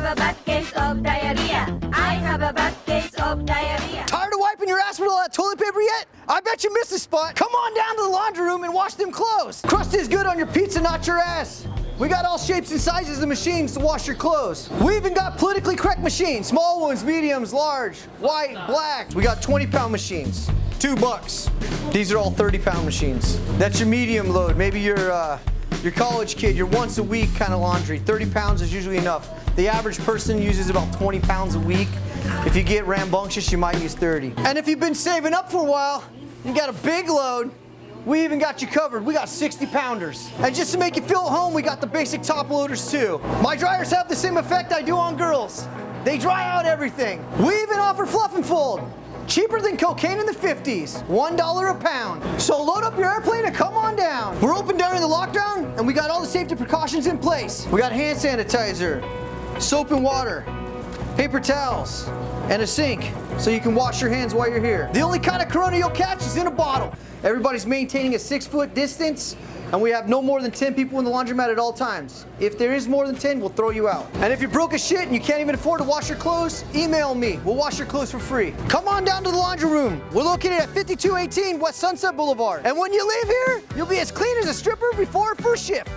a bad case of diarrhea. I have a bad case of diarrhea. Tired of wiping your ass with all that toilet paper yet? I bet you missed a spot. Come on down to the laundry room and wash them clothes. Crust is good on your pizza, not your ass. We got all shapes and sizes of machines to wash your clothes. We even got politically correct machines. Small ones, mediums, large, white, black. We got 20-pound machines. $2. These are all 30-pound machines. That's your medium load. Maybe your college kid, your once a week kind of laundry. 30 pounds is usually enough. The average person uses about 20 pounds a week. If you get rambunctious, you might use 30. And if you've been saving up for a while, you got a big load, we even got you covered. We got 60-pounders. And just to make you feel at home, we got the basic top loaders too. My dryers have the same effect I do on girls. They dry out everything. We even offer fluff and fold. Cheaper than cocaine in the 50s. $1 a pound. So load up your airplane and come on down. We're open during the lockdown and we got all the safety precautions in place. We got hand sanitizer, soap and water, paper towels, and a sink so you can wash your hands while you're here. The only kind of corona you'll catch is in a bottle. Everybody's maintaining a 6-foot distance, and we have no more than 10 people in the laundromat at all times. If there is more than 10, we'll throw you out. And if you're broke as shit and you can't even afford to wash your clothes, email me. We'll wash your clothes for free. Come on down to the laundry room. We're located at 5218 West Sunset Boulevard. And when you leave here, you'll be as clean as a stripper before her first shift.